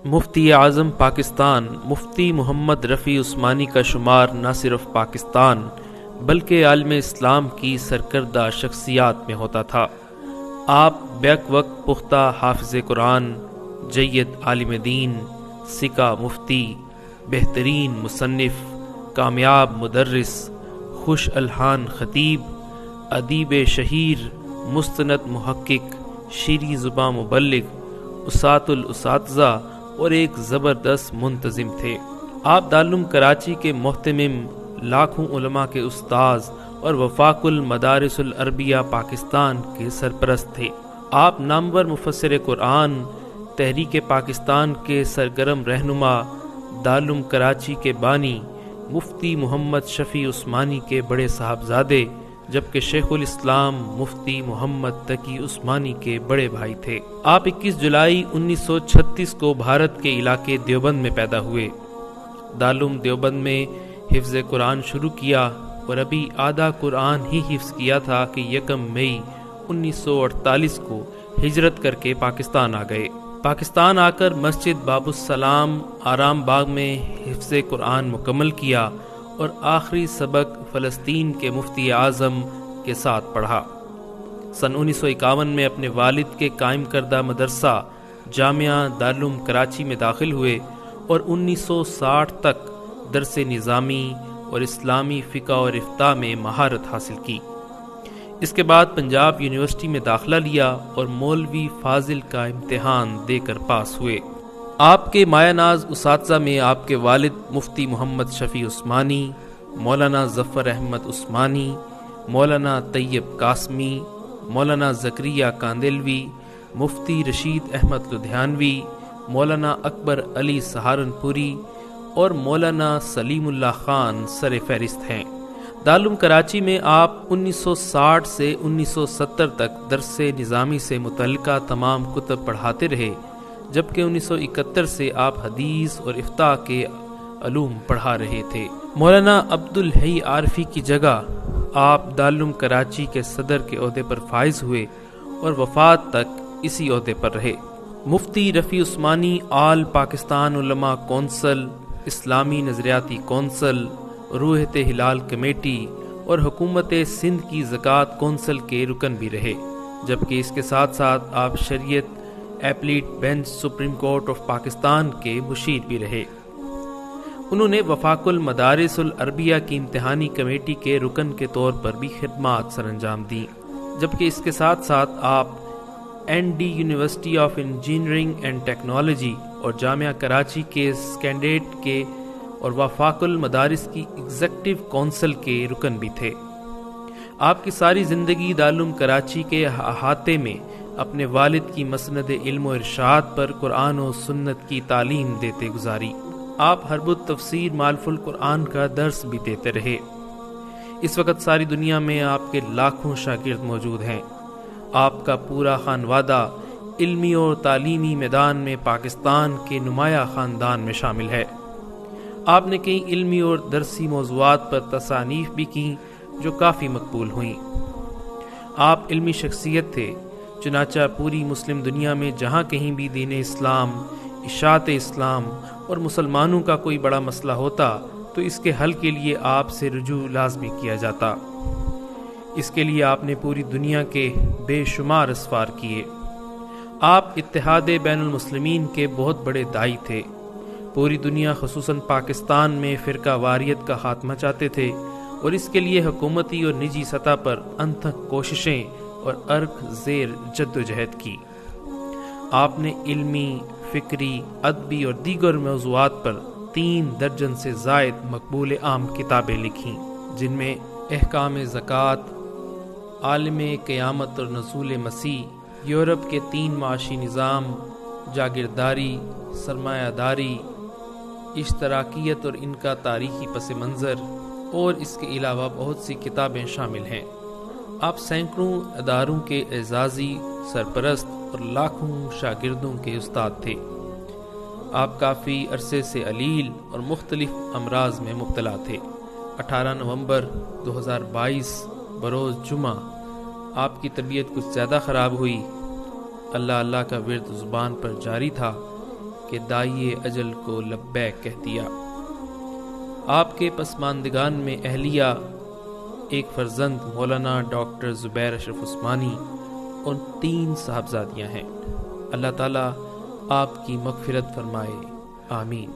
مفتی اعظم پاکستان مفتی محمد رفیع عثمانی کا شمار نہ صرف پاکستان بلکہ عالم اسلام کی سرکردہ شخصیات میں ہوتا تھا۔ آپ بیک وقت پختہ حافظ قرآن، جید عالم دین، سکہ مفتی، بہترین مصنف، کامیاب مدرس، خوش الحان خطیب، ادیب شہیر، مستند محقق، شیریں زباں مبلغ، اسات الاساتذہ اور ایک زبردست منتظم تھے۔ آپ دارالعلوم کراچی کے محتمم، لاکھوں علماء کے استاذ اور وفاق المدارس العربیہ پاکستان کے سرپرست تھے۔ آپ نامور مفسر قرآن، تحریک پاکستان کے سرگرم رہنما، دارالعلوم کراچی کے بانی، مفتی محمد شفیع عثمانی کے بڑے صاحبزادے، جبکہ شیخ الاسلام مفتی محمد تقی عثمانی کے بڑے بھائی تھے۔ آپ 21 جولائی 1936 کو بھارت کے علاقے دیوبند میں پیدا ہوئے۔ دارالعلوم دیوبند میں حفظ قرآن شروع کیا اور ابھی آدھا قرآن ہی حفظ کیا تھا کہ 1 مئی 1948 کو ہجرت کر کے پاکستان آ گئے۔ پاکستان آ کر مسجد باب السلام آرام باغ میں حفظ قرآن مکمل کیا اور آخری سبق فلسطین کے مفتی اعظم کے ساتھ پڑھا۔ سن 1951 میں اپنے والد کے قائم کردہ مدرسہ جامعہ دارالعلوم کراچی میں داخل ہوئے اور 1960 تک درس نظامی اور اسلامی فقہ اور افتاء میں مہارت حاصل کی۔ اس کے بعد پنجاب یونیورسٹی میں داخلہ لیا اور مولوی فاضل کا امتحان دے کر پاس ہوئے۔ آپ کے مایہ ناز اساتذہ میں آپ کے والد مفتی محمد شفیع عثمانی، مولانا ظفر احمد عثمانی، مولانا طیب قاسمی، مولانا زکریا کاندلوی، مفتی رشید احمد لدھیانوی، مولانا اکبر علی سہارنپوری اور مولانا سلیم اللہ خان سر فہرست ہیں۔ دارالعلوم کراچی میں آپ 1960 سے 1970 تک درس نظامی سے متعلقہ تمام کتب پڑھاتے رہے، جبکہ 1971 سے آپ حدیث اور افتاء کے علوم پڑھا رہے تھے۔ مولانا عبدالحی عارفی کی جگہ آپ دارالعلوم کراچی کے صدر کے عہدے پر فائز ہوئے اور وفات تک اسی عہدے پر رہے۔ مفتی رفیع عثمانی آل پاکستان علماء کونسل، اسلامی نظریاتی کونسل، روحت ہلال کمیٹی اور حکومت سندھ کی زکوٰۃ کونسل کے رکن بھی رہے، جبکہ اس کے ساتھ ساتھ آپ شریعت applet bench supreme court of Pakistan کے مشیر بھی رہے۔ انہوں نے وفاق المدارس العربیہ کی امتحانی کمیٹی کے رکن کے طور پر بھی خدمات سر انجام دیں، جبکہ اس کے ساتھ ساتھ آپ N D university of engineering and technology اور جامعہ کراچی کے سکینڈیٹ کے اور وفاق المدارس کی ایگزیکٹو کونسل کے رکن بھی تھے۔ آپ کی ساری زندگی دارالعلوم کراچی کے احاطے میں اپنے والد کی مسند علم و ارشاد پر قرآن و سنت کی تعلیم دیتے گزاری۔ آپ حرب التفسیر مالف القرآن کا درس بھی دیتے رہے۔ اس وقت ساری دنیا میں آپ کے لاکھوں شاگرد موجود ہیں۔ آپ کا پورا خانوادہ علمی اور تعلیمی میدان میں پاکستان کے نمایاں خاندان میں شامل ہے۔ آپ نے کئی علمی اور درسی موضوعات پر تصانیف بھی کیں جو کافی مقبول ہوئیں۔ آپ علمی شخصیت تھے، چنانچہ پوری مسلم دنیا میں جہاں کہیں بھی دین اسلام، اشاعت اسلام اور مسلمانوں کا کوئی بڑا مسئلہ ہوتا تو اس کے حل کے لیے آپ سے رجوع لازمی کیا جاتا۔ اس کے لیے آپ نے پوری دنیا کے بے شمار اسفار کیے۔ آپ اتحاد بین المسلمین کے بہت بڑے داعی تھے۔ پوری دنیا خصوصاً پاکستان میں فرقہ واریت کا خاتمہ چاہتے تھے اور اس کے لیے حکومتی اور نجی سطح پر انتھک کوششیں اور عرق زیر جدوجہد کی۔ آپ نے علمی، فکری، ادبی اور دیگر موضوعات پر 3 درجن سے زائد مقبول عام کتابیں لکھیں، جن میں احکام زکوٰۃ، عالم قیامت اور نزول مسیح، یورپ کے 3 معاشی نظام، جاگیرداری، سرمایہ داری، اشتراکیت اور ان کا تاریخی پس منظر اور اس کے علاوہ بہت سی کتابیں شامل ہیں۔ آپ سینکڑوں اداروں کے اعزازی سرپرست اور لاکھوں شاگردوں کے استاد تھے۔ آپ کافی عرصے سے علیل اور مختلف امراض میں مبتلا تھے۔ 18 نومبر 2022 بروز جمعہ آپ کی طبیعت کچھ زیادہ خراب ہوئی۔ اللہ اللہ کا ورد زبان پر جاری تھا کہ داعی اجل کو لبیک کہہ دیا۔ آپ کے پسماندگان میں اہلیہ، ایک فرزند مولانا ڈاکٹر زبیر اشرف عثمانی اور 3 صاحبزادیاں ہیں۔ اللہ تعالیٰ آپ کی مغفرت فرمائے، آمین۔